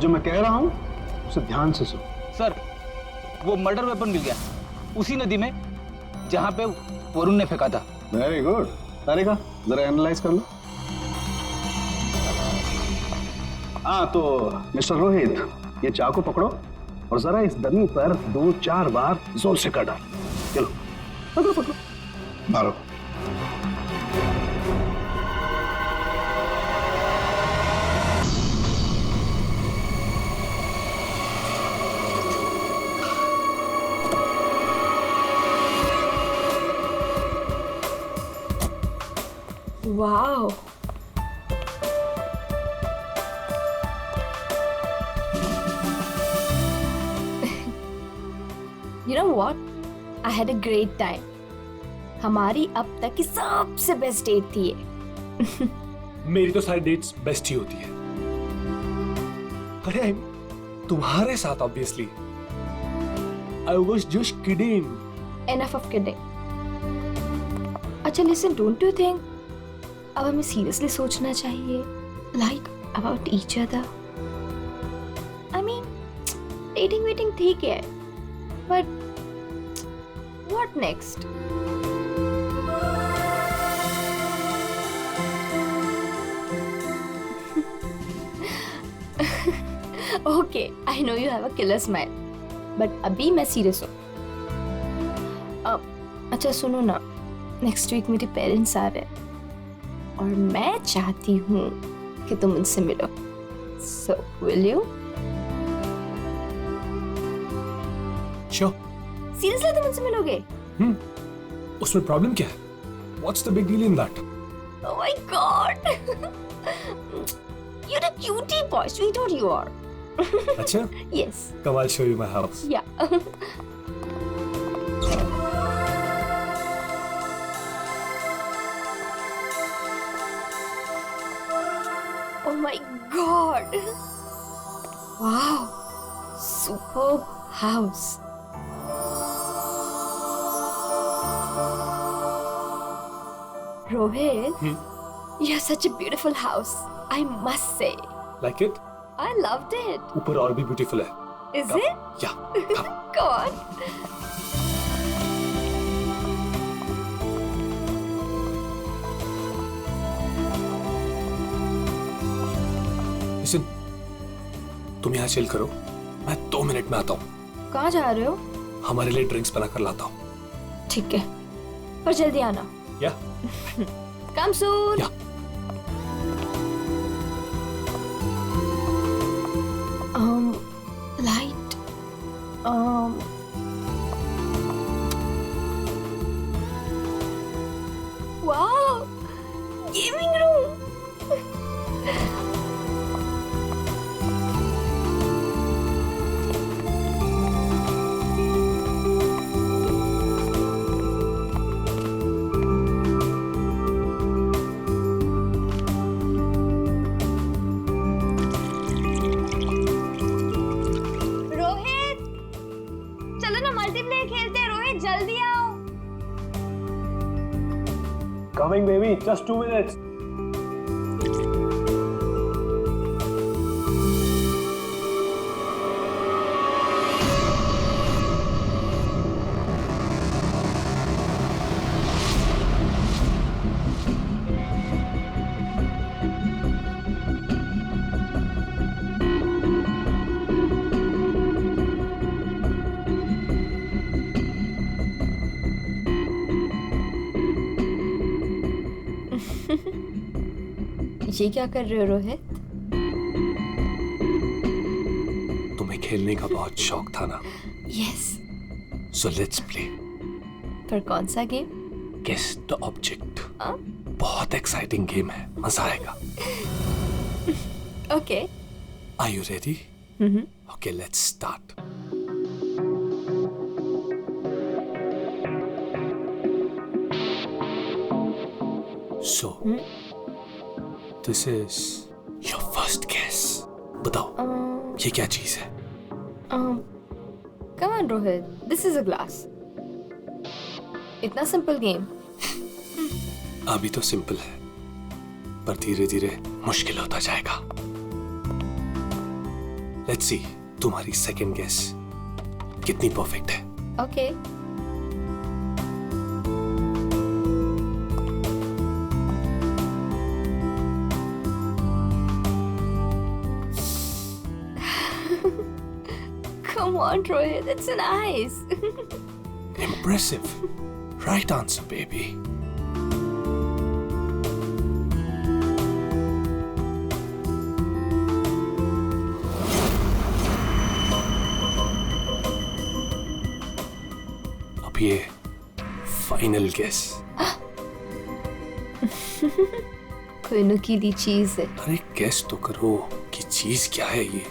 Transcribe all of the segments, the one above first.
जो मैं कह रहा हूं उसे ध्यान से सुन। सर, वो मर्डर वेपन मिल गया उसी नदी में जहां पे वरुण ने फेंका था। Very good. अरे का जरा एनालाइज कर लो। हाँ तो मिस्टर रोहित, ये चाकू पकड़ो और जरा इस डमी पर 2-4 बार जोर से कर डाल। चलो पकड़ो पकड़ो, मारो। Wow. You know what? I had a great time. हमारी अब तक की सबसे बेस्ट डेट थी ये। मेरी तो सारी डेट्स बेस्ट ही होती है। अरे तुम्हारे साथ obviously. I was just kidding. Enough of kidding. अच्छा listen, don't you think अब हमें सीरियसली सोचना चाहिए like about each other? I mean, dating waiting ठीक है, but what next? Okay, I know you have a killer smile, but अभी मैं serious हूँ। अच्छा सुनो ना, नेक्स्ट वीक मेरे पेरेंट्स आ रहे हैं और मैं चाहती हूँ कि तुम उनसे मिलो। So, will you? Sure. Seriously तुम उनसे मिलोगे? उसमें प्रॉब्लम क्या है? What's the big deal in that? Oh my God! You're a cutie boy, sweetheart you are. अच्छा? Yes. Come, I'll show you my house. Yeah. Oh my God! Wow! Superb house. Rohit, you have such a beautiful house. I must say, Like it? I loved it. ऊपर और भी beautiful है। Is it? Yeah. Come. Go on. Listen, तुम यहाँ chill करो। मैं 2 minute में आता हूँ। कहाँ जा रहे हो? हमारे लिए ड्रिंक्स बनाकर लाता हूँ। ठीक है, पर जल्दी आना। या? Come soon. या। Light. Wow, gaming room. Rohit, चलो ना मल्टीप्लेयर खेलते हैं। रोहित जल्दी आओ। Coming baby, just 2 minutes. ये क्या कर रहे हो रोहित? तुम्हें खेलने का बहुत शौक था ना? यस। So let's play. पर कौन सा गेम? Guess the object. हाँ? बहुत एक्साइटिंग गेम है, मजा आएगा। Okay. Are you ready? Okay, let's start. So, this is your first guess. बताओ, ये क्या चीज है? Come on Rohit, this is a glass. इतना सिंपल गेम। अभी तो सिंपल है, पर धीरे धीरे मुश्किल होता जाएगा। लेट्स सी तुम्हारी सेकंड गेस कितनी परफेक्ट है। Okay. Come on, Rohit, it's nice. Impressive. Right answer, baby. अब ये फाइनल गेस। कोई नुकीली चीज है। अरे गेस तो करो कि चीज क्या है ये।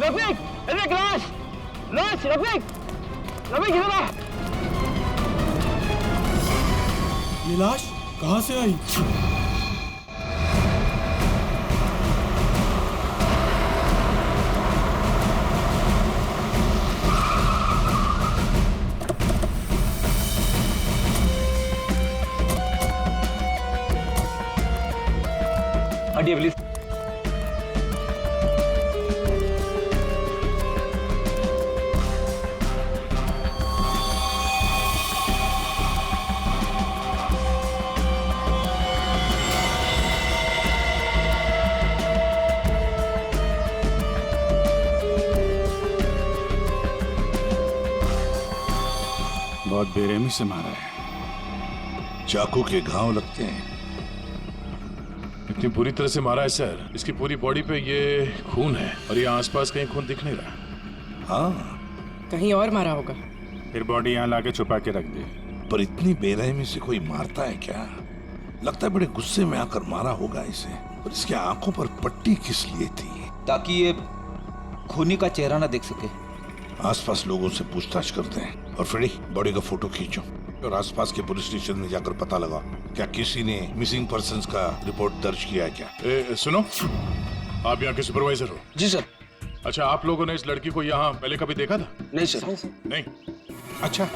रफीक, रफीक, लाश, लाश, रफीक, रफीक इधर आ। ये लाश कहाँ से आई? हटिए प्लीज। बहुत बेरहमी से मारा है। चाकू के घाव लगते हैं। इतनी बुरी तरह से मारा है सर, इसकी पूरी बॉडी पे ये खून है और ये आसपास कहीं खून दिख नहीं रहा। हाँ, कहीं और मारा होगा। फिर बॉडी यहाँ लाके छुपा के रख दे। पर इतनी बेरहमी से कोई मारता है क्या? लगता है बड़े गुस्से में आकर मारा होगा इसे। और इसकी आंखों पर पट्टी किस लिए थी? ताकि ये खूनी का चेहरा ना देख सके। आसपास लोगों से पूछताछ करते हैं। और फ्रेडी, बॉडी का फोटो खींचो और आसपास के पुलिस स्टेशन में जाकर पता लगा क्या किसी ने मिसिंग पर्संस का रिपोर्ट दर्ज किया है क्या? सुनो, आप यहाँ के सुपरवाइजर हो? जी सर। अच्छा, आप लोगों ने इस लड़की को यहाँ पहले कभी देखा था? नहीं सर। नहीं। अच्छा,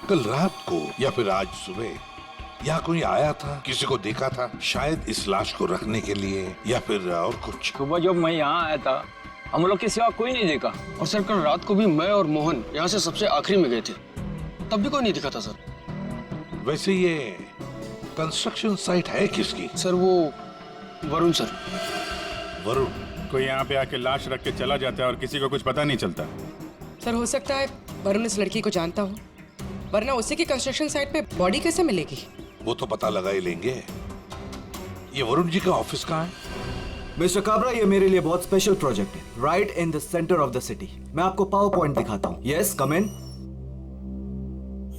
कल रात को या फिर आज सुबह यहाँ कोई आया था? किसी को देखा था? शायद इस लाश को रखने के लिए या फिर और कुछ? सुबह जब मैं यहाँ आया था हम लोग के सिवा कोई नहीं देखा। और सर कल रात को भी मैं और मोहन यहाँ से सबसे आखिरी में गए थे, तब भी कोई नहीं दिखा था सर। वैसे ये कंस्ट्रक्शन साइट है किसकी? सर वो वरुण सर। वरुण? कोई यहाँ पे आके लाश रख के चला जाता है और किसी को कुछ पता नहीं चलता। सर हो सकता है वरुण इस लड़की को जानता हो, वरना उसी की कंस्ट्रक्शन साइट पे बॉडी कैसे मिलेगी? वो तो पता लगा ही लेंगे। ये वरुण जी का ऑफिस कहाँ है? मिस्टर काबरा, ये मेरे लिए बहुत स्पेशल प्रोजेक्ट है, right in the centre of the city. मैं आपको पावर पॉइंट दिखाता हूँ। Yes, come in.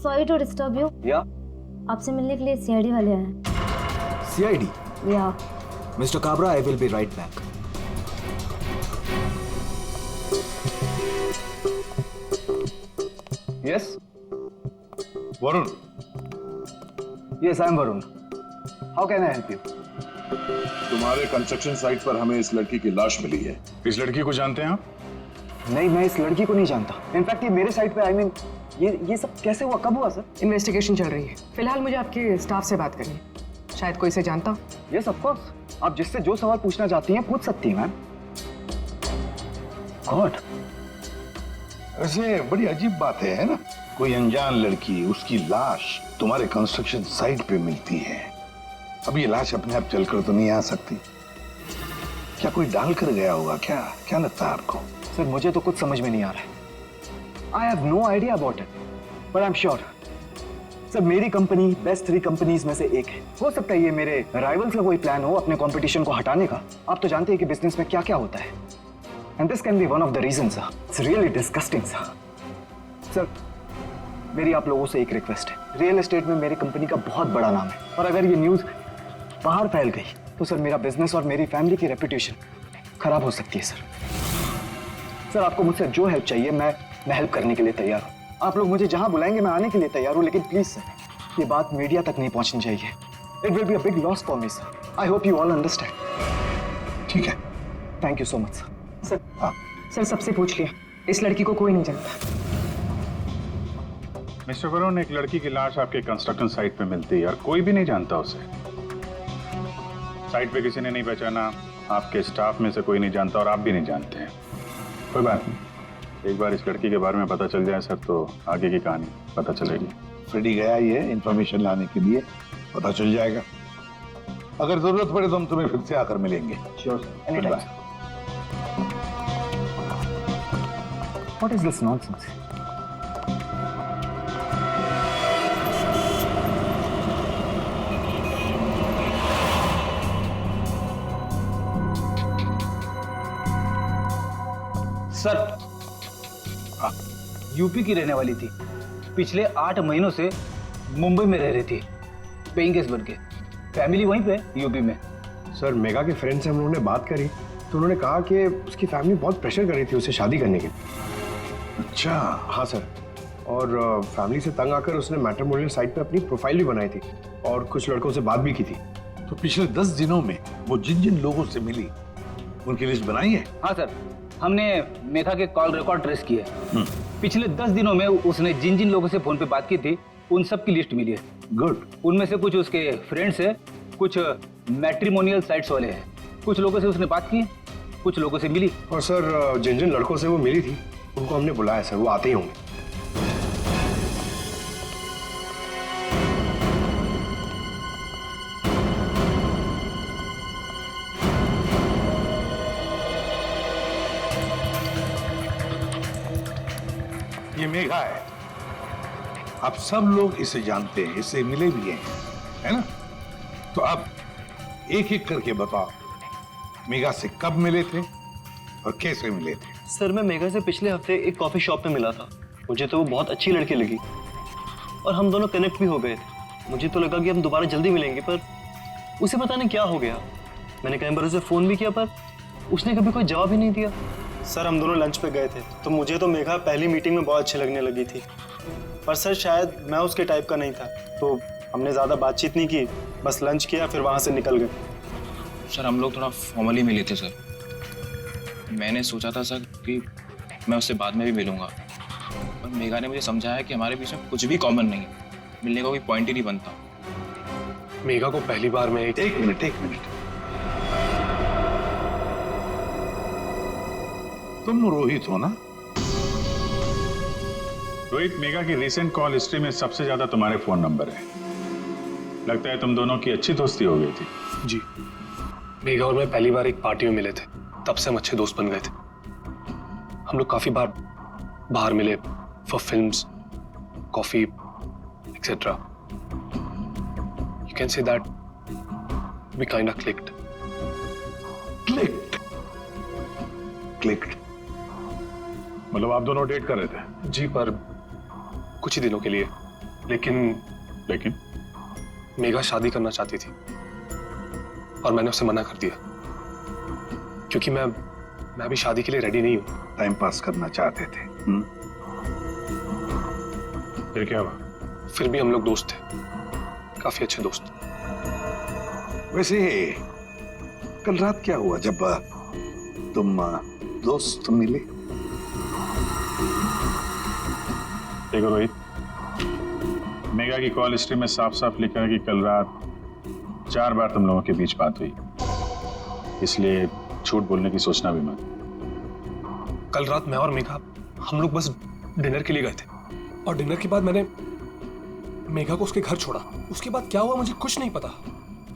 Sorry to disturb you. या आपसे मिलने के लिए सीआईडी वाले आए हैं। सीआईडी? या। Mister Kabra, I will be right back. Yes Varun? Yes, I am Varun. How can I help you? तुम्हारे कंस्ट्रक्शन साइट पर हमें इस लड़की की लाश मिली है। इस लड़की को जानते हैं आप? नहीं, मैं इस लड़की को नहीं जानता। इनफैक्ट ये मेरे साइट पे, आई मीन ये सब कैसे हुआ, कब हुआ सर? इन्वेस्टिगेशन चल रही है। फिलहाल मुझे आपके स्टाफ से बात करनी है, शायद कोई इसे जानता हो। यस ऑफ कोर्स, आप जिससे जो सवाल पूछना चाहती हैं पूछ सकती हैं मैम। गॉड, वैसे बड़ी अजीब बात है ना? कोई अनजान लड़की, उसकी लाश तुम्हारे कंस्ट्रक्शन साइट पे मिलती है। अब ये लाश अपने आप चलकर तो नहीं आ सकती। क्या कोई डाल कर गया होगा? क्या लगता है आपको? सर मुझे तो कुछ समझ में नहीं आ रहा है। I have no idea about it, but I am sure sir मेरी कंपनी बेस्ट 3 कंपनीज में से एक है। हो सकता है ये मेरे राइवल्स का कोई प्लान हो अपने कंपटीशन को हटाने का। आप तो जानते हैं कि बिजनेस में क्या क्या होता है। And this can be one of the reasons, sir. It's really disgusting, sir. Sir, मेरी आप लोगों से एक रिक्वेस्ट है। रियल एस्टेट में मेरी कंपनी का बहुत बड़ा नाम है और अगर ये न्यूज़ बाहर फैल गई तो सर मेरा बिजनेस और मेरी फैमिली की रेपुटेशन खराब हो सकती है सर। सर आपको मुझसे जो हेल्प चाहिए मैं हेल्प करने के लिए तैयार हूँ। आप लोग मुझे जहाँ बुलाएंगे मैं आने के लिए तैयार हूँ, लेकिन प्लीज सर ये बात मीडिया तक नहीं पहुँचनी चाहिए। It will be a big loss for me sir. I hope you all understand. ठीक है, thank you so much sir. Sir sir सबसे पूछ लिया, इस लड़की को कोई नहीं जानता। मिस्टर वरुण, एक लड़की की लाश आपके कंस्ट्रक्शन साइट पे मिलती है और कोई भी नहीं जानता उसे। साइट पे किसी ने नहीं पहचाना, आपके स्टाफ में से कोई नहीं जानता और आप भी नहीं जानते हैं। कोई बात नहीं, एक बार इस लड़की के बारे में पता चल जाए सर तो आगे की कहानी पता चलेगी। फ्रेडी गया ही है इंफॉर्मेशन लाने के लिए, पता चल जाएगा। अगर जरूरत पड़े तो हम तुम्हें फिर से आकर मिलेंगे। Sure, anytime. What is this nonsense? Sir, UP की रहने वाली थी, पिछले 8 महीनों से मुंबई में रह रही थी, पेइंग गेस्ट बन के। फैमिली वहीं पे यूपी में। सर मेगा के फ्रेंड से हम लोगों ने बात करी तो उन्होंने कहा कि उसकी फैमिली बहुत प्रेशर कर रही थी उसे शादी करने के लिए। अच्छा, हाँ सर, और फैमिली से तंग आकर उसने मैट्रिमोनियल साइट पे अपनी प्रोफाइल भी बनाई थी और कुछ लड़कों से बात भी की थी। तो पिछले 10 दिनों में वो जिन जिन लोगों से मिली उनकी लिस्ट बनाई है? हाँ सर, हमने मेघा के कॉल रिकॉर्ड ट्रेस किए। पिछले 10 दिनों में उसने जिन जिन लोगों से फोन पे बात की थी उन सब की लिस्ट मिली है। गुड। उनमें से कुछ उसके फ्रेंड्स है, कुछ मैट्रिमोनियल साइट्स वाले हैं। कुछ लोगों से उसने बात की, कुछ लोगों से मिली। और सर जिन जिन लड़कों से वो मिली थी उनको हमने बुलाया सर, वो आते ही होंगे। ये मेघा है, आप सब लोग इसे जानते हैं, इससे मिले भी हैं, है ना? तो अब एक एक करके बताओ, मेघा से कब मिले थे और कैसे मिले थे? सर मैं मेघा से पिछले हफ्ते एक कॉफी शॉप में मिला था। मुझे तो वो बहुत अच्छी लड़की लगी और हम दोनों कनेक्ट भी हो गए थे। मुझे तो लगा कि हम दोबारा जल्दी मिलेंगे, पर उसे पता नहीं क्या हो गया। मैंने कई बार उसे फोन भी किया पर उसने कभी कोई जवाब ही नहीं दिया। सर हम दोनों लंच पे गए थे तो मुझे तो मेघा पहली मीटिंग में बहुत अच्छी लगने लगी थी, पर सर शायद मैं उसके टाइप का नहीं था, तो हमने ज़्यादा बातचीत नहीं की, बस लंच किया फिर वहाँ से निकल गए। सर हम लोग थोड़ा फॉर्मली मिले थे सर। मैंने सोचा था सर कि मैं उससे बाद में भी मिलूंगा, पर मेघा ने मुझे समझाया कि हमारे बीच में कुछ भी कॉमन नहीं है, मिलने का कोई पॉइंट ही नहीं बनता। मेघा को पहली बार में एक मिनट तुम रोहित हो ना? रोहित, मेघा की रिसेंट कॉल हिस्ट्री में सबसे ज्यादा तुम्हारे फोन नंबर है। लगता है तुम दोनों की अच्छी दोस्ती हो गई थी। जी, मेघा और मैं पहली बार एक पार्टी में मिले थे, तब से हम अच्छे दोस्त बन गए थे। हम लोग काफी बार बाहर मिले for films, coffee etcetera. You can say that we kind of clicked. मतलब आप दोनों डेट कर रहे थे? जी, पर कुछ ही दिनों के लिए। लेकिन मेघा शादी करना चाहती थी और मैंने उसे मना कर दिया, क्योंकि मैं भी शादी के लिए रेडी नहीं हूं। टाइम पास करना चाहते थे। फिर क्या हुआ? फिर भी हम लोग दोस्त थे, काफी अच्छे दोस्त। वैसे कल रात क्या हुआ जब तुम दोस्त मिले? देखो रोहित, मेघा की कॉल हिस्ट्री में साफ साफ लिखा है कि कल रात 4 बार तुम लोगों के बीच बात हुई, इसलिए झूठ बोलने की सोचना भी मत। कल रात मैं और मेघा हम लोग बस डिनर के लिए गए थे और डिनर के बाद मैंने मेघा को उसके घर छोड़ा। उसके बाद क्या हुआ मुझे कुछ नहीं पता।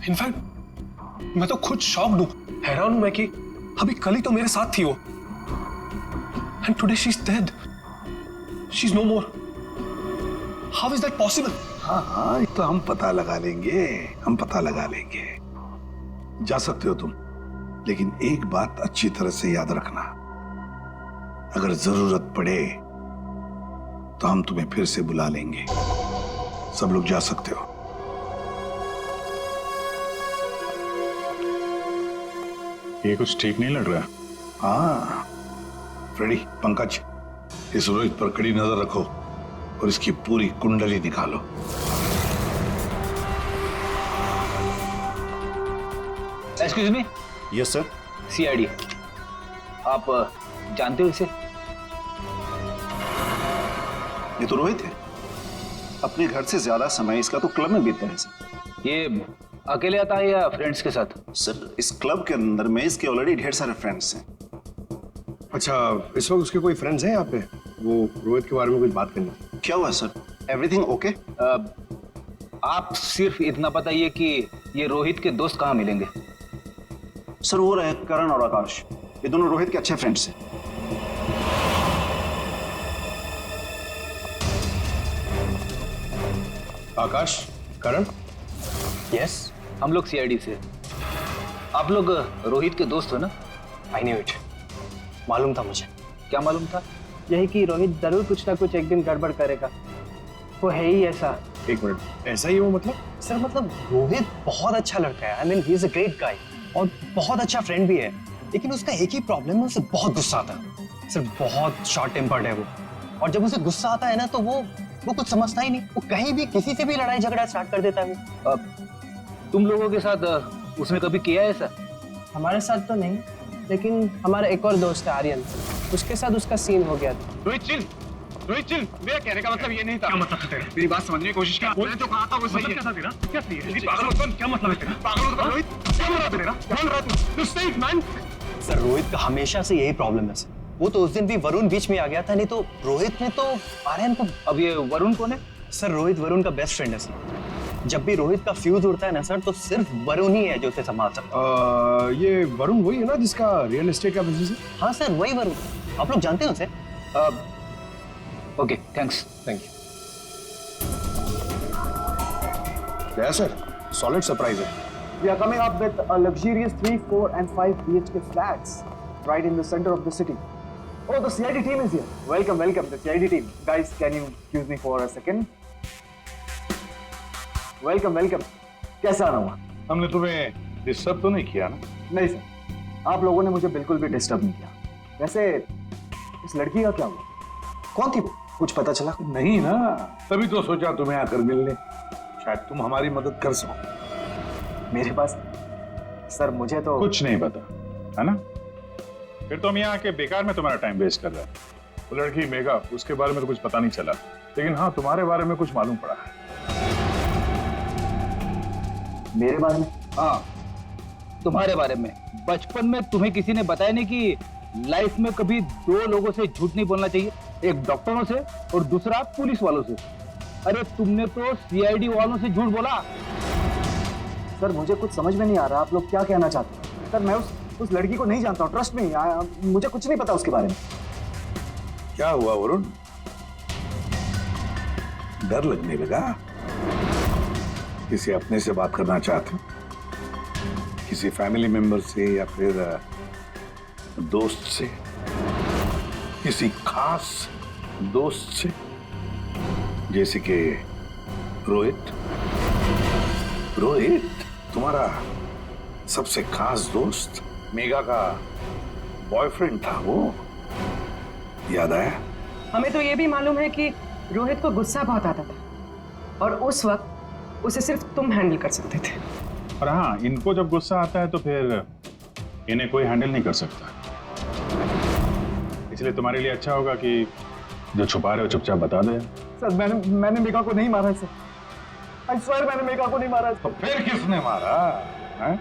इनफैक्ट मैं तो खुद शॉक्ड हूं, हैरान हूं मैं कि अभी कल ही तो मेरे साथ थी वो, and today she is dead, she is no more. How is that possible? हाँ, तो हम पता लगा लेंगे, जा सकते हो तुम, लेकिन एक बात अच्छी तरह से याद रखना, अगर जरूरत पड़े तो हम तुम्हें फिर से बुला लेंगे। सब लोग जा सकते हो। ये कुछ ठीक नहीं लग रहा। हाँ फ्रेडी, पंकज, इस रोहित पर कड़ी नजर रखो और इसकी पूरी कुंडली निकालो। Excuse me. Yes sir. CID, आप जानते हो इसे? ये तो रोहित है। अपने घर से ज्यादा समय इसका तो क्लब में बीतता है सर। ये अकेले आता है या फ्रेंड्स के साथ? सर इस क्लब के अंदर में इसके ऑलरेडी ढेर सारे फ्रेंड्स हैं। अच्छा, इस वक्त उसके कोई फ्रेंड्स हैं यहाँ पे? वो रोहित के बारे में कुछ बात करनी थी। क्या हुआ सर? Everything okay? आप सिर्फ इतना बताइए कि ये रोहित के दोस्त कहाँ मिलेंगे। सर वो रहे करण और आकाश, ये दोनों रोहित के अच्छे फ्रेंड्स हैं। आकाश, करण? यस, हम लोग सीआईडी से। आप लोग रोहित के दोस्त हो ना? I knew it. मालूम था मुझे। क्या मालूम था? यही कि रोहित जरूर कुछ ना कुछ एक दिन गड़बड़ करेगा। वो है ही ऐसा। एक मिनट, ऐसा ही वो मतलब? सर मतलब रोहित बहुत अच्छा लड़का है। I mean he is a great guy और बहुत अच्छा फ्रेंड भी है। लेकिन उसका एक ही प्रॉब्लम है, उसे बहुत गुस्सा आता है। सर बहुत शॉर्ट टेम्पर्ड है वो, और जब उसे गुस्सा आता है ना तो वो कुछ समझता ही नहीं। वो कहीं भी किसी से भी लड़ाई झगड़ा स्टार्ट कर देता है। तुम लोगों के साथ उसने कभी किया है ऐसा? हमारे साथ तो नहीं, लेकिन हमारा एक और दोस्त है आर्यन, उसके साथ उसका सीन हो गया था। Rohit chill, Rohit chill. मेरा कहने का मतलब ये नहीं था। क्या मतलब है तेरा? मेरी बात समझने की कोशिश कर। मैंने तो कहा था वो सही है। क्या तेरा? क्या सही है? पागल मत बन। क्या मतलब है तेरा? पागल मत बन रोहित। क्या बोल रहा है तेरा? बोल रहा तू सही मैन। सर रोहित का हमेशा से यही प्रॉब्लम है सर। वो तो उस दिन भी वरुण बीच में आ गया था, नहीं तो रोहित ने तो आर्यन को। अब ये वरुण कौन है? सर रोहित वरुण का बेस्ट फ्रेंड है सर। जब भी रोहित का फ्यूज उड़ता है ना सर, तो सिर्फ वरुण ही है जो उसे संभाल सकता है। ये वरुण वही है ना जिसका रियल एस्टेट का बिजनेस है? हाँ सर वही वरुण। आप लोग जानते हो उसे? Okay thanks. Thank you. या सर, सॉलिड सरप्राइज है। We are coming up with a luxurious 3, 4 and 5 BHK flats right in the center of the city. Oh, the CID team is here. Welcome, welcome, the CID team. Guys, can you excuse me for a second? Welcome, welcome. कैसा रहा? हमने तुम्हें disturb तो नहीं किया ना? नहीं sir, आप लोगों ने मुझे बिल्कुल भी डिस्टर्ब नहीं किया। वैसे इस लड़की का क्या हुआ? कौन थी वो? कुछ पता चला? नहीं ना, तभी तो सोचा तुम्हें आकर मिलने, शायद तुम हमारी मदद कर सको। मेरे पास सर मुझे तो कुछ नहीं पता है ना? फिर तो हम यहाँ आके बेकार में तुम्हारा टाइम वेस्ट कर रहे हैं। वो लड़की मेघा, उसके बारे में तो कुछ पता नहीं चला, लेकिन हाँ तुम्हारे बारे में कुछ मालूम पड़ा है। मेरे बारे में? हाँ तुम्हारे बारे में। बचपन में तुम्हें किसी ने बताया नहीं कि लाइफ में कभी दो लोगों से झूठ नहीं बोलना चाहिए, एक डॉक्टरों से और दूसरा पुलिस वालों से। अरे तुमने तो सीआईडी वालों से झूठ बोला। सर मुझे कुछ समझ में नहीं आ रहा, आप लोग क्या कहना चाहते हैं? सर मैं उस लड़की को नहीं जानता हूँ, ट्रस्ट में मुझे कुछ नहीं पता उसके बारे में। क्या हुआ वरुण? डर लगने लगा? किसी अपने से बात करना चाहते हो? किसी फैमिली मेंबर से या फिर दोस्त से? किसी खास दोस्त से जैसे कि रोहित? रोहित तुम्हारा सबसे खास दोस्त, मेघा का बॉयफ्रेंड था वो, याद आया? हमें तो ये भी मालूम है कि रोहित को गुस्सा बहुत आता था और उस वक्त उसे सिर्फ तुम हैंडल कर सकते थे। और हाँ, इनको जब गुस्सा आता है तो फिर इन्हें कोई हैंडल नहीं कर सकता। इसलिए तुम्हारे लिए अच्छा होगा कि जो छुपा रहे हो चुपचाप बता दे। सर मैंने मेघा को नहीं मारा है सर। आई स्वेयर मैंने मेघा को नहीं मारा है। तो फिर किसने मारा है?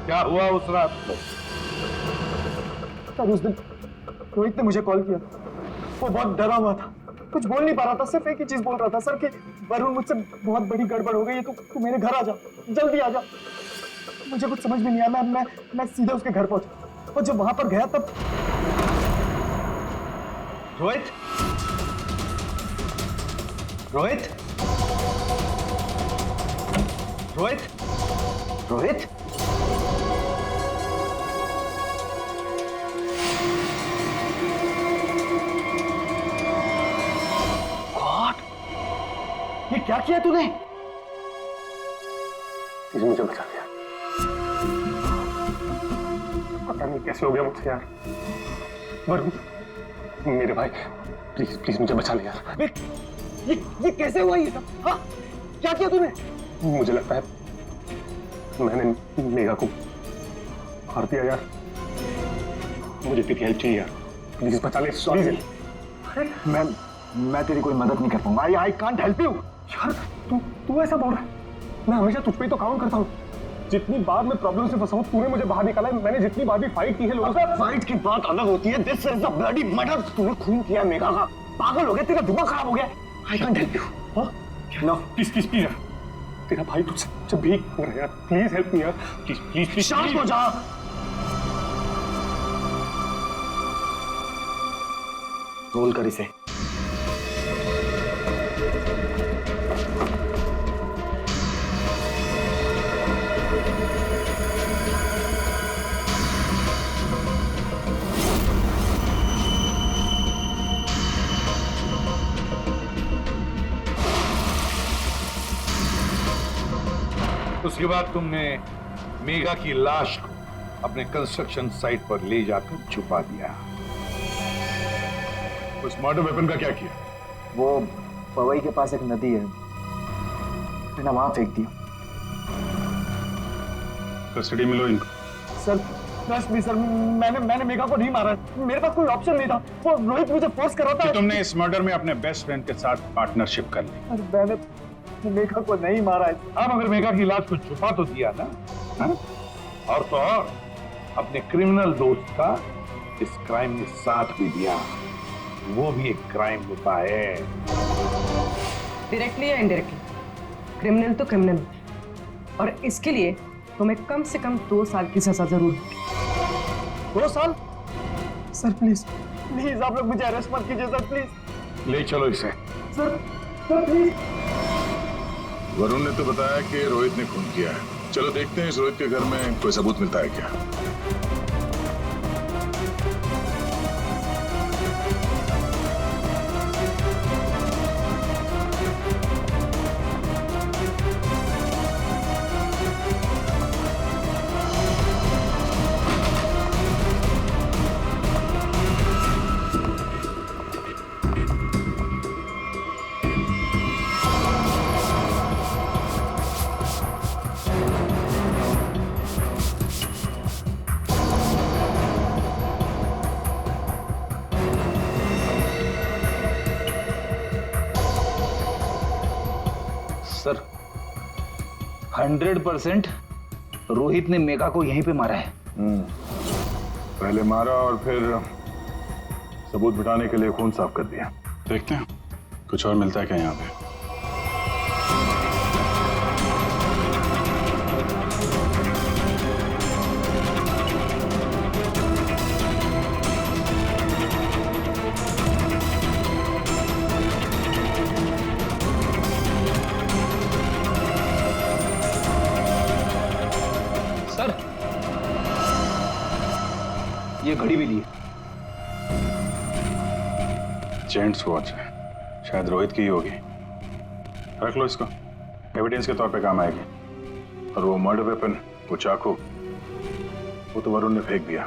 क्या हुआ उस रात को? सर उस दिन रोहित ने मुझे कॉल किया, वो बहुत डरा हुआ था, कुछ बोल नहीं पा रहा था, सिर्फ एक ही चीज बोल रहा था सर कि वरुण मुझसे बहुत बड़ी गड़बड़ हो गई है, तू मेरे घर आ जा, जल्दी आ जा। मुझे कुछ समझ में नहीं आया, मैं सीधे उसके घर पहुंचा और जब वहां पर गया तब रोहित, रोहित, रोहित, रोहित, ये क्या किया तूने? प्लीज मुझे बचा लिया। पता नहीं कैसे हो गया मुझसे यार। वरुण, मेरे भाई, प्लीज प्लीज मुझे बचा ले यार। ये कैसे हुआ ये सब? हाँ, क्या किया तूने? मुझे लगता है मैंने मेघा को मार दिया यार। मुझे तेरी हेल्प चाहिए यार, प्लीज बचा ले। सॉरी। मैं तेरी कोई मदद नहीं कर पाऊंगा। I can't help you. यार तू ऐसा बोल रहा है? मैं हमेशा तुझ पे ही तो काम करता हूँ। जितनी बार मैं प्रॉब्लम से फंसा हूँ तूने मुझे बाहर निकाला है। मैंने जितनी बार भी फाइट की है लोगों से। फाइट की बात अलग होती है। This is a bloody murder. तूने खून किया मेघा का। पागल हो गया, तेरा दिमाग खराब हो गया। I can't help you. No please please please यार, तेरा भाई तुझसे भीख मांग रहा है यार। प्लीज हेल्प मी यार, प्लीज प्लीज प्लीज। शांत हो जा। रोल कर इसे। उसके बाद तुमने मेघा की लाश को अपने कंस्ट्रक्शन साइट पर ले जाकर छुपा दिया। उस मर्डर वेपन का क्या किया? वो पवई के पास एक नदी है, मैंने वहां फेंक दिया। कस्टडी में लो इनको। सर ट्रस्ट मी सर, मैंने मेघा को नहीं मारा। मेरे पास कोई ऑप्शन नहीं था। वो रोहित मुझे फोर्स कर रहा था। तुमने इस मर्डर में अपने बेस्ट फ्रेंड के साथ पार्टनरशिप कर ली। मैंने मेघा को नहीं मारा है। अब अगर मेघा की लाश को छुपा तो दिया ना, हा? और तो और अपने क्रिमिनल दोस्त का इस क्राइम में साथ भी दिया। वो भी एक क्राइम होता है। डायरेक्टली या इनडायरेक्टली, क्रिमिनल तो क्रिमिनल, और इसके लिए तुम्हें कम से कम 2 साल की सजा जरूर होगी। 2 साल? सर प्लीज प्लीज आप लोग मुझे अरेस्ट मत कीजिए सर, प्लीज। ले चलो इसे। Sir please. वरुण ने तो बताया कि रोहित ने खून किया है। चलो देखते हैं इस रोहित के घर में कोई सबूत मिलता है क्या। सर 100% रोहित ने मेघा को यहीं पे मारा है। पहले मारा और फिर सबूत बिठाने के लिए खून साफ कर दिया। देखते हैं कुछ और मिलता है क्या यहाँ पे। ये घड़ी भी ली है। जेंट्स वॉच है, शायद रोहित की ही होगी। रख लो इसको, एविडेंस के तौर पे काम आएगी। और वो मर्डर वेपन, वो चाकू, वो तो वरुण ने फेंक दिया।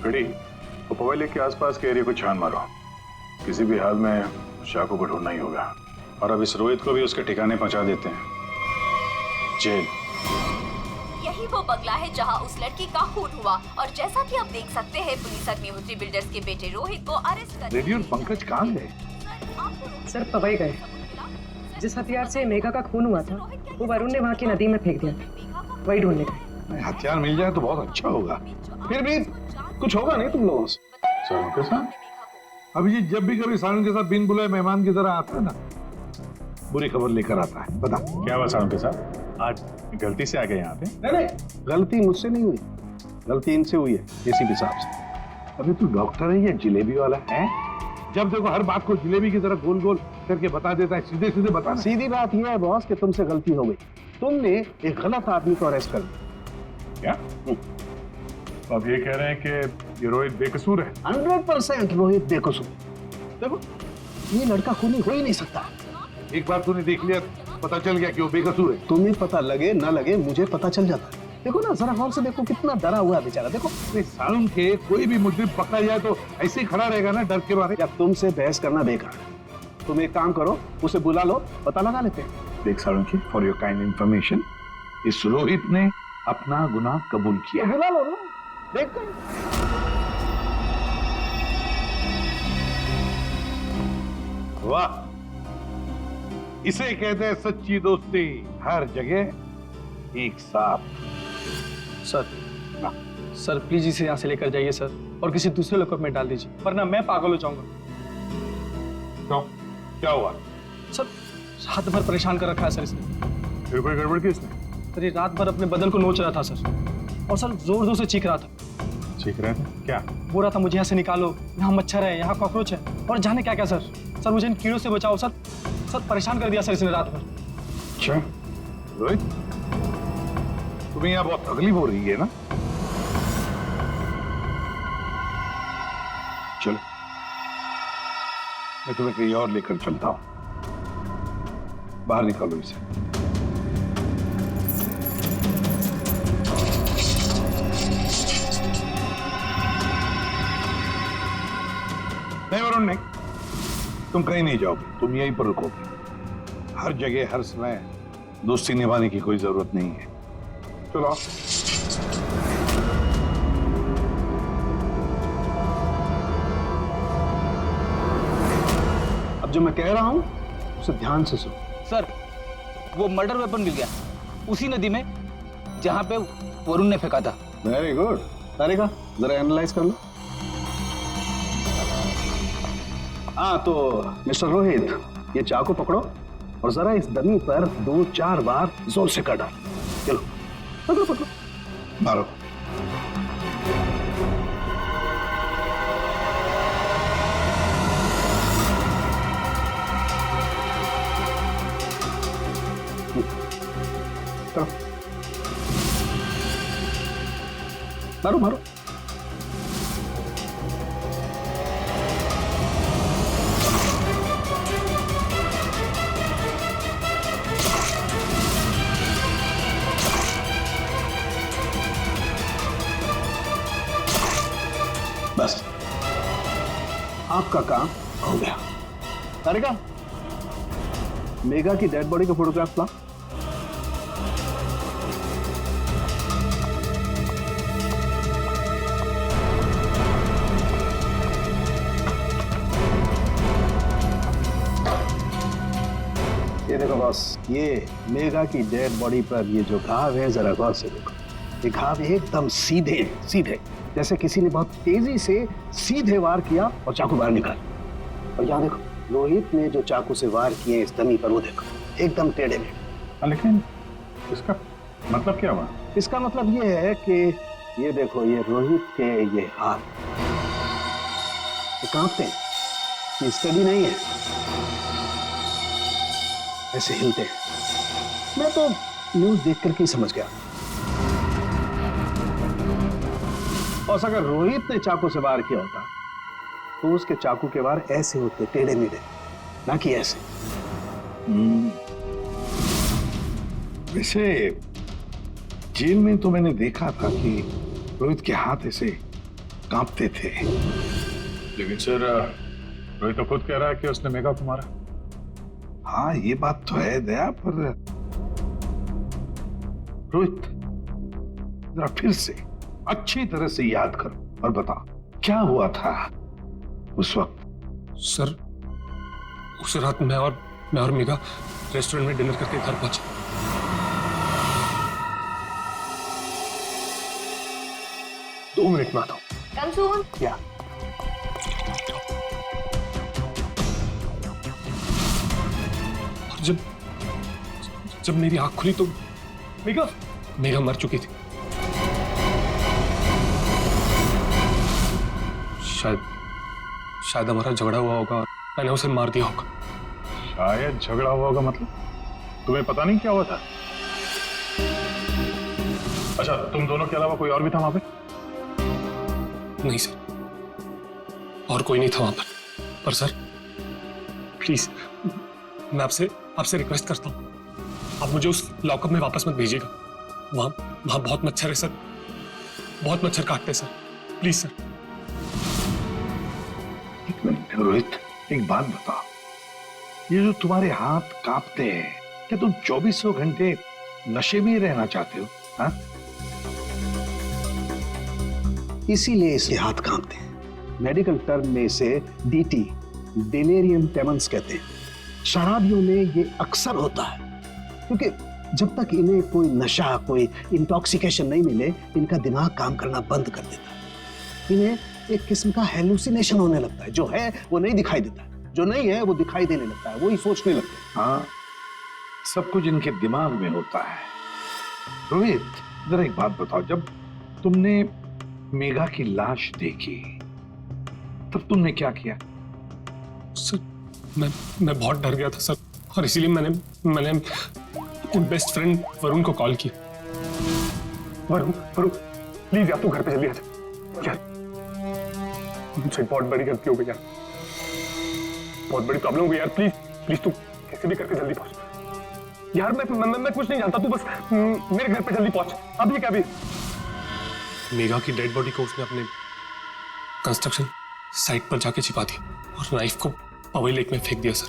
घड़ी वो पवई लेक के आसपास के एरिया को छान मारो। किसी भी हाल में चाकू को ढूंढना ही होगा। और अब इस रोहित को भी उसके ठिकाने पहुंचा देते हैं, जेल। यही वो बंगला है जहां उस लड़की का खून हुआ। और जैसा कि आप देख सकते हैं, पुलिस अग्निहोत्री बिल्डर्स के बेटे रोहित को अरेस्ट कर। रेडी और पंकज कहाँ गए? सर पवई गए। जिस हथियार से मेघा का खून हुआ था वो वरुण ने वहाँ की नदी में फेंक दिया था, वही ढूंढने गए। हथियार मिल जाए तो बहुत अच्छा होगा। फिर भी कुछ होगा नहीं तुम लोगों से। सारुण के साथ? अभिजीत जब भी कभी सारुण के साथ बिन बुलाए मेहमान की तरह आता है ना, बुरी खबर लेकर आता है। बता क्या हुआ सारुण के साथ? आज गलती से आ गए यहाँ पे? नहीं, गलती मुझसे नहीं हुई, गलती इनसे हुई है एसीपी साहब से। अभी तू डॉक्टर है या जिलेबी वाला है? जब देखो हर बात को जिलेबी की तरह गोल गोल करके बता देता है। सीधे सीधे बता। सीधी बात यह है बॉस कि तुमसे गलती हो गई। तुमने एक गलत आदमी को अरेस्ट कर दिया। क्या? तो अब ये कह रहे हैं कि ये रोहित बेकसूर है? 100% रोहित बेकसूर। देखो ये लड़का खूनी हो ही नहीं सकता। एक बार तूने देख लिया, पता चल गया कि वो बेकसूर है। तुम्हें पता लगे ना लगे, मुझे पता चल जाता है। देखो ना, जरा गौर से देखो, कितना डरा हुआ है बेचारा। देखो सालून के कोई भी मुजरिम पकड़ा जाए तो ऐसे ही खड़ा रहेगा ना, डर के मारे। या तुमसे बहस करना बेकार है। तुम एक काम करो, उसे बुला लो, पता लगा लेते हैं। देख Salunkhe, for your kind information, इस रोहित ने अपना गुनाह कबूल किया। बुला लो ना, देखते हैं। वाह, इसे कहते हैं सच्ची दोस्ती, हर जगह एक साथ। सर प्लीज इसे यहाँ से लेकर जाइए सर, और किसी दूसरे लॉकअप में डाल दीजिए, वरना मैं पागल हो जाऊंगा। क्यों, क्या हुआ? सर रात भर परेशान कर रखा है सर इसने। फिर कोई गड़बड़ किसने? सर ये रात भर अपने बदन को नोच रहा था सर, और सर जोर जोर से चीख रहा था। चीख रहे थे क्या? बोल रहा था मुझे यहाँ से निकालो, यहाँ मच्छर है, यहाँ कॉकरोच है, और जाने क्या क्या सर। सर मुझे इन कीड़ों से बचाओ सर। सर परेशान कर दिया सर इसने रात भर। अच्छा रोहित, तुम्हें यहाँ बहुत तकलीफ हो रही है ना? चलो मैं तुम्हें कहीं और लेकर चलता हूं। बाहर निकालो इसे। नहीं वरुण नहीं, तुम कहीं नहीं जाओगे, तुम यहीं पर रुकोगे। हर जगह हर समय दोस्ती निभाने की कोई जरूरत नहीं है। चलो अब जो मैं कह रहा हूं उसे ध्यान से सुनो। सर वो मर्डर वेपन मिल गया उसी नदी में जहां पे वरुण ने फेंका था। Very good. तारिका जरा एनालाइज कर लो। हाँ तो मिस्टर रोहित, ये चाकू पकड़ो और जरा इस डमी पर 2-4 बार जोर से कर डालो। चलो पकड़ो पकड़ो, मारो। मारो मारो। बस आपका काम हो गया। तारिका, मेघा की डेड बॉडी का फोटोग्राफ ला। ये देखो बॉस, ये मेघा की डेड बॉडी पर ये जो घाव है, जरा गौर से देखो। ये घाव एकदम सीधे सीधे, जैसे किसी ने बहुत तेजी से सीधे वार किया और चाकू बाहर निकाला। और यहाँ देखो, रोहित ने जो चाकू से वार किए इस डमी पर, वो देखो एकदम टेढ़े मेढ़े। लेकिन इसका मतलब क्या हुआ? इसका मतलब ये है कि ये देखो, ये रोहित के ये हाथ कांपते हैं, ये स्टडी नहीं है, ऐसे हिलते हैं। मैं तो न्यूज देख करके ही समझ गया। और अगर रोहित ने चाकू से वार किया होता तो उसके चाकू के वार ऐसे होते, टेढ़े मेढ़े, ना कि ऐसे। वैसे जेल में तो मैंने देखा था कि रोहित के हाथ ऐसे कांपते थे। लेकिन सर रोहित तो खुद कह रहा है कि उसने मेघा को मारा। हाँ ये बात तो है दया, पर रोहित जरा फिर से अच्छी तरह से याद करो और बता क्या हुआ था उस वक्त। सर उस रात मैं और मेघा रेस्टोरेंट में डिनर करके घर पहुंचे। दो मिनट में आता हूं। Come soon. क्या? और जब मेरी आंख खुली तो मेघा मर चुकी थी। शायद हमारा झगड़ा हुआ होगा और मैंने उसे मार दिया होगा। शायद झगड़ा हुआ होगा मतलब? तुम्हें पता नहीं क्या हुआ था? अच्छा, तुम दोनों के अलावा कोई और भी था वहां पे? नहीं सर, और कोई नहीं था वहां पर सर प्लीज मैं आपसे आपसे रिक्वेस्ट करता हूँ, आप मुझे उस लॉकअप में वापस मत भेजिएगा। वहां बहुत मच्छर है सर, बहुत मच्छर काटते हैं सर, प्लीज सर। एक मिनट रोहित, एक बात बताओ, ये जो तुम्हारे हाथ कांपते हैं, क्या तुम 2400 घंटे नशे में ही रहना चाहते हो? हाँ? इसीलिए इसके हाथ कांपते हैं। मेडिकल टर्म में इसे डीटी, डिलेरियम ट्रेमेंस कहते हैं। शराबियों में ये अक्सर होता है, क्योंकि जब तक इन्हें कोई नशा, कोई इंटॉक्सिकेशन नहीं मिले, इनका दिमाग काम करना बंद कर देता है। इन्हें एक किस्म का हेलुसिनेशन होने लगता है। जो है वो नहीं दिखाई देता है, जो नहीं है वो दिखाई देने लगता है, वही सोचने लगते हैं। हाँ, सब कुछ इनके दिमाग में होता है। रोहित, जरा एक बात बताओ, जब तुमने मेघा की लाश देखी तब तुमने क्या किया? सर मैं बहुत डर गया था सर, और इसीलिए मैंने अपने बेस्ट फ्रेंड वरुण को कॉल किया। वरुण प्लीज यार, तू घर पे जल्दी आ जा यार, मुझसे बहुत बड़ी गलती हो गई यार, बहुत बड़ी प्रॉब्लम हो गई यार, प्लीज तू कैसे भी करके जल्दी पहुंच यार। मैं कुछ नहीं जानता, तू बस मेरे घर पे जल्दी पहुंच। अभी क्या भी मेघा की डेड बॉडी को उसने अपने कंस्ट्रक्शन साइट पर जाके छिपा दिया और नाइफ को पवई लेक में फेंक दिया सर।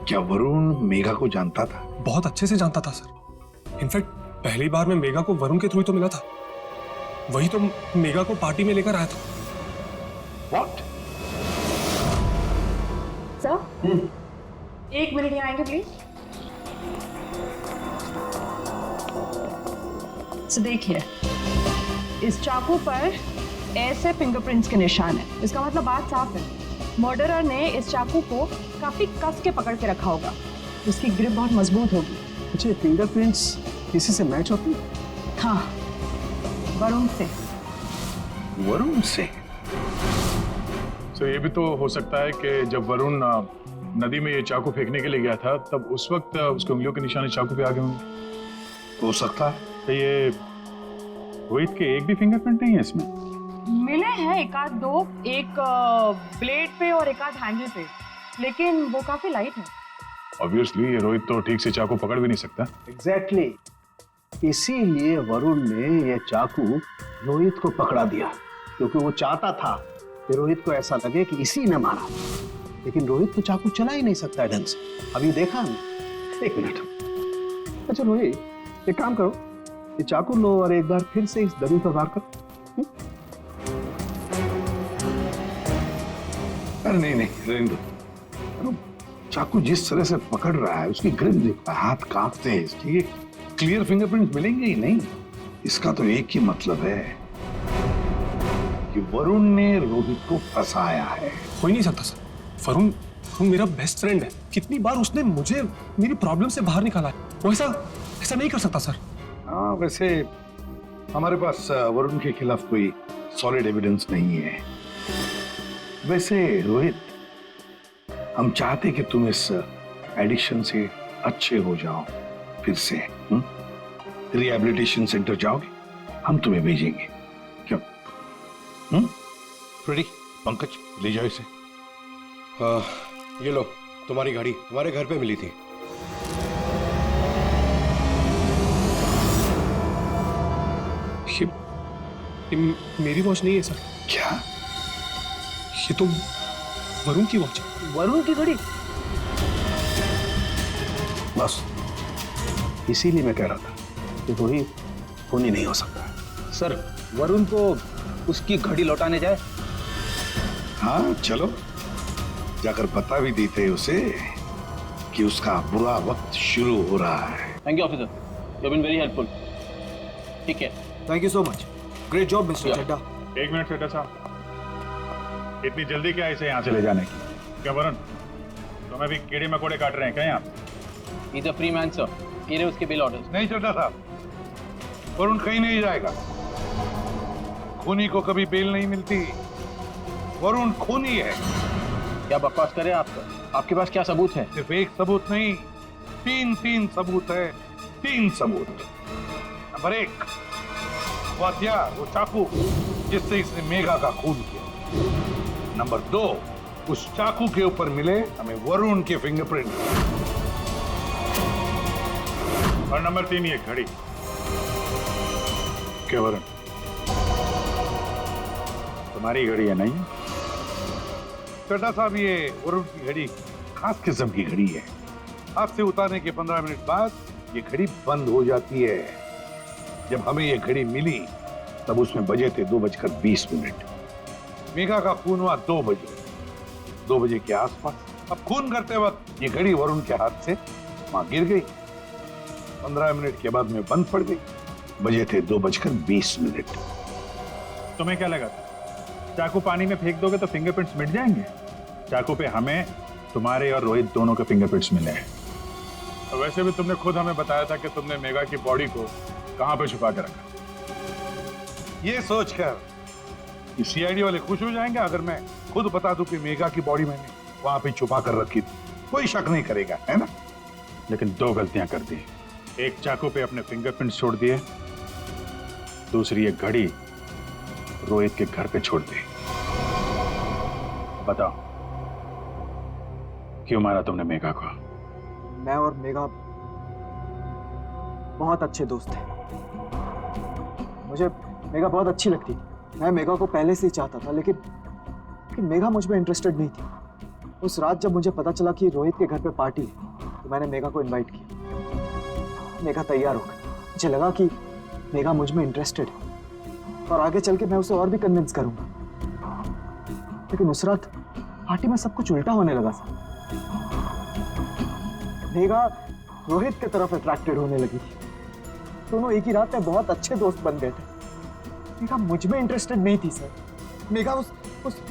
क्या वरुण मेघा को जानता था? बहुत अच्छे से जानता था सर। इनफैक्ट पहली बार मैं मेघा को वरुण के थ्रू तो मिला था, वही तो मेघा को पार्टी में लेकर आया था। What? सर, 1 मिनट यहाँ आएंगे प्लीज। तो देखिए, इस चाकू पर ऐसे फिंगरप्रिंट्स के निशान है। इसका मतलब बात साफ है, मर्डरर ने इस चाकू को काफी कस के पकड़ के रखा होगा। उसकी ग्रिप बहुत मजबूत होगी। अच्छा, फिंगरप्रिंट्स किसी से मैच होती? हाँ, वरुण से। वरुण से? तो ये भी तो हो सकता है कि जब वरुण नदी में ये चाकू फेंकने के लिए गया था, तब उस वक्त उसकी उंगलियों के निशान चाकू पे आ गए होंगे। हो सकता है। तो ये रोहित के एक भी फिंगरप्रिंट नहीं है इसमें? मिले हैं एक आध दो, एक ब्लेड पे और एक आध हैंडल पे, लेकिन वो काफी लाइट है। ऑब्वियसली ये रोहित तो ठीक से चाकू पकड़ भी नहीं सकता। एग्जैक्टली, इसीलिए वरुण ने ये चाकू रोहित को पकड़ा दिया, क्योंकि वो चाहता था कि रोहित को ऐसा लगे कि इसी ने मारा। लेकिन रोहित तो चाकू चला ही नहीं सकता ढंग से। अभी देखा हमने। 1 मिनट। अच्छा रोहित, एक काम करो, ये चाकू लो और एक बार फिर से इस दरी पर वार करो। अरे नहीं, रहने दो। चाकू जिस तरह से पकड़ रहा है, उसकी ग्रिप देखो, हाथ कांपते हैं इसके, क्लियर फिंगरप्रिंट मिलेंगे ही नहीं। इसका तो एक ही मतलब है कि वरुण ने रोहित को फंसाया है। हो ही नहीं सकता सर, वरुण मेरा बेस्ट फ्रेंड है। कितनी बार उसने मुझे मेरी प्रॉब्लम से बाहर निकाला है, वो ऐसा नहीं कर सकता सर। हाँ, वैसे हमारे पास वरुण के खिलाफ कोई सॉलिड एविडेंस नहीं है। वैसे रोहित, हम चाहते कि तुम इस एडिक्शन से अच्छे हो जाओ, फिर से रिहैबिलिटेशन सेंटर जाओगे, हम तुम्हें भेजेंगे। क्यों? फ्रेडी, पंकज, ले जाओ इसे। ये लो, तुम्हारी गाड़ी हमारे घर पे मिली थी। ये मेरी वॉच नहीं है सर। क्या? ये तो वरुण की वॉच है। वरुण की घड़ी? बस इसीलिए मैं कह रहा था कि रोहित खूनी नहीं हो सकता। सर, वरुण को उसकी घड़ी लौटाने जाए? हाँ चलो, जाकर बता भी देते उसे कि उसका बुरा वक्त शुरू हो रहा है। Thank you officer, you have been very helpful. ठीक है, thank you so much, great job mister Chadha. 1 minute Chadha साहब, इतनी जल्दी क्या इसे यहाँ से ले जाने की? क्या वरुण, तुम्हें भी कीड़े मकोड़े काट रहे हैं क्या यहाँ? He is a free man sir, ये रहे उसके बिल ऑर्डर्स। नहीं चड्ढा साहब, वरुण कहीं नहीं जाएगा। खूनी को कभी बेल नहीं मिलती। वरुण खूनी है। क्या बकवास करे आप? आपके पास क्या सबूत है? सिर्फ एक सबूत नहीं, 3 सबूत है। 3 सबूत। नंबर 1, वो हथियार, वो चाकू जिससे इसने मेघा का खून किया। नंबर 2, उस चाकू के ऊपर मिले हमें वरुण के फिंगरप्रिंट। और नंबर 3 ये घड़ी। क्या वरुण, तुम्हारी घड़ी है नहीं? चड्ढा साहब, ये वरुण की घड़ी खास किस्म की घड़ी है। हाथ से उतारने के 15 मिनट बाद ये घड़ी बंद हो जाती है। जब हमें ये घड़ी मिली तब उसमें बजे थे 2:20। मेघा का खून हुआ 2 बजे के आसपास। अब खून करते वक्त ये घड़ी वरुण के हाथ से वहां गिर गई। 15 मिनट के बाद में बंद पड़ गई। बजे थे 2:20। तुम्हें क्या लगा चाकू पानी में फेंक दोगे तो फिंगरप्रिंट्स मिट जाएंगे? चाकू पे हमें, तुम्हारे और रोहित दोनों के फिंगरप्रिंट्स मिले हैं। तो वैसे भी तुमने खुद हमें बताया था कि तुमने मेघा की बॉडी को कहां पे छुपा के रखा। ये सोचकर कि सीआईडी वाले खुश हो जाएंगे अगर मैं खुद बता दूं कि मेघा की बॉडी मैंने वहां पे छुपा कर रखी थी। कोई शक नहीं करेगा, है ना? लेकिन 2 गलतियां कर दी। एक चाकू पे अपने फिंगरप्रिंट्स छोड़ दिए, दूसरी एक घड़ी रोहित के घर पे छोड़ दी। बताओ क्यों मारा तुमने मेघा को? मैं और मेघा बहुत अच्छे दोस्त थे। मुझे मेघा बहुत अच्छी लगती थी। मैं मेघा को पहले से ही चाहता था, लेकिन मेघा मुझ में इंटरेस्टेड नहीं थी। उस रात जब मुझे पता चला कि रोहित के घर पे पार्टी है तो मैंने मेघा को इनवाइट किया। मेघा तैयार हो गई। मुझे लगा कि मेघा मुझ में इंटरेस्टेड है और आगे चल के मैं उसे और भी कन्विंस करूंगा। लेकिन उस रात पार्टी में सब कुछ उल्टा होने लगा सर। मेघा रोहित की तरफ अट्रैक्टेड होने लगी थी। दोनों एक ही रात में बहुत अच्छे दोस्त बन गए थे। मेघा मुझ में इंटरेस्टेड नहीं थी सर। मेघा उस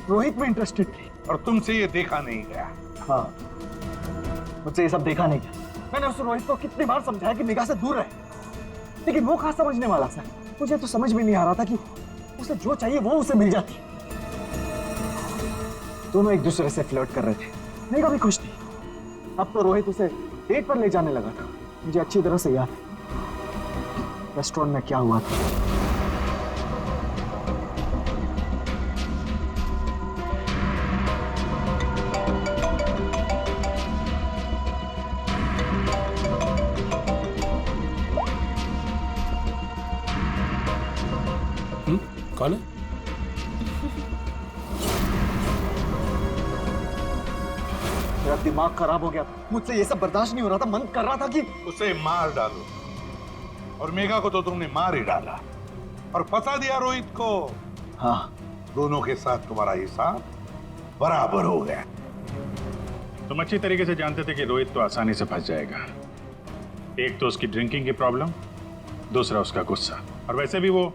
रोहित में इंटरेस्टेड थी। और तुमसे ये देखा नहीं गया? हाँ, मुझसे ये सब देखा नहीं गया। मैंने उस रोहित को कितनी बार समझाया कि मेघा से दूर रहे, लेकिन वो कहाँ समझने वाला सर। मुझे तो समझ में नहीं आ रहा था कि उसे जो चाहिए वो उसे मिल जाती। दोनों एक दूसरे से फ्लर्ट कर रहे थे। मेघा भी खुश थी। अब तो रोहित उसे डेट पर ले जाने लगा था। मुझे अच्छी तरह से याद है रेस्टोरेंट में क्या हुआ था। कौन है? मेरा दिमाग खराब हो गया। मुझसे ये सब बर्दाश्त नहीं हो रहा था। मन कर रहा था कि उसे मार डालो। और मेघा को तो तुमने मार ही डाला और फंसा दिया रोहित को। हाँ, दोनों के साथ तुम्हारा हिसाब बराबर हो गया। तुम अच्छी तरीके से जानते थे कि रोहित तो आसानी से फंस जाएगा। एक तो उसकी ड्रिंकिंग की प्रॉब्लम, दूसरा उसका गुस्सा। और वैसे भी वो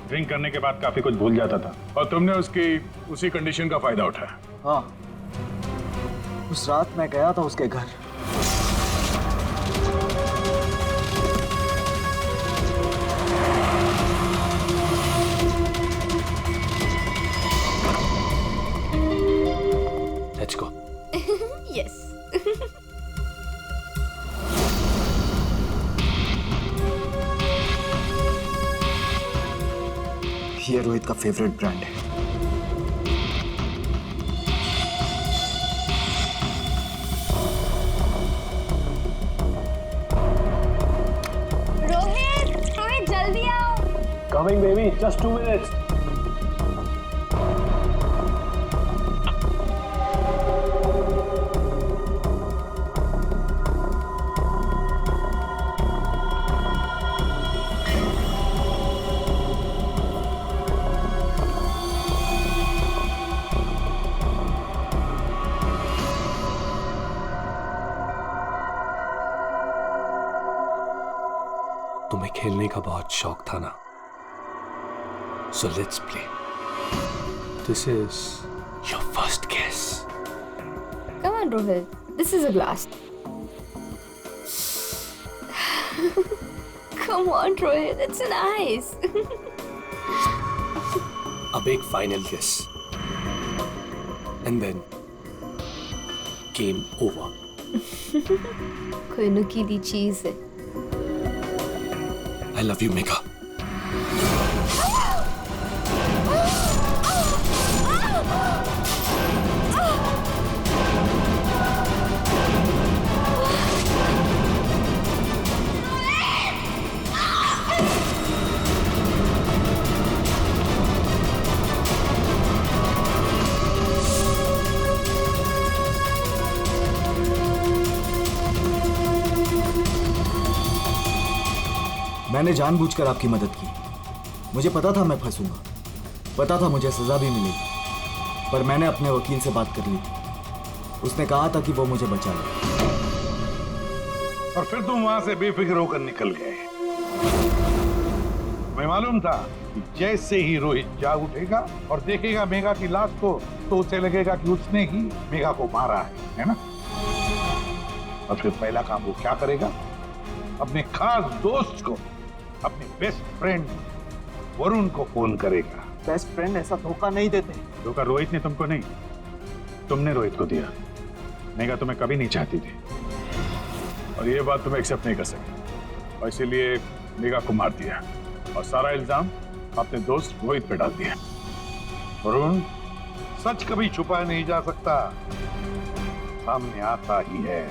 ड्रिंक करने के बाद काफी कुछ भूल जाता था। और तुमने उसकी उसी कंडीशन का फायदा उठाया। हाँ, उस रात मैं गया था उसके घर। Let's go. Yes. ये रोहित का फेवरेट ब्रांड है। रोहित जल्दी आओ। Coming, baby. Just 2 minutes. तुम्हें खेलने का बहुत शौक था ना? So let's play. This is your first guess. Come on, Rohit. This is a glass. Come on, Rohit. It's nice. अब एक final guess. And then game over. कोई नुकीली चीज है। I love you, Megha. मैंने जानबूझकर आपकी मदद की। मुझे पता था मैं फंसूंगा, पता था मुझे सजा भी मिलेगी, पर मैंने अपने वकील से बात कर ली थी। उसने कहा था कि वो मुझे बचा ले। और फिर तुम वहां से बेफिक्र होकर निकल गए। मैं मालूम था कि जैसे ही रोहित जाग उठेगा और देखेगा मेघा की लाश को, तो उसे लगेगा कि उसने ही मेघा को मारा है ना? और फिर पहला काम वो क्या करेगा? अपने खास दोस्त को, अपने बेस्ट फ्रेंड वरुण को फोन करेगा। बेस्ट फ्रेंड ऐसा धोखा नहीं देते। धोखा रोहित ने तुमको नहीं, तुमने रोहित को दिया। मेघा तुम्हें कभी नहीं चाहती थी और ये बात तुम्हें एक्सेप्ट नहीं कर सकी, और इसीलिए मेघा को मार दिया और सारा इल्जाम अपने दोस्त रोहित पे डाल दिया। वरुण, सच कभी छुपाया नहीं जा सकता, सामने आता ही है।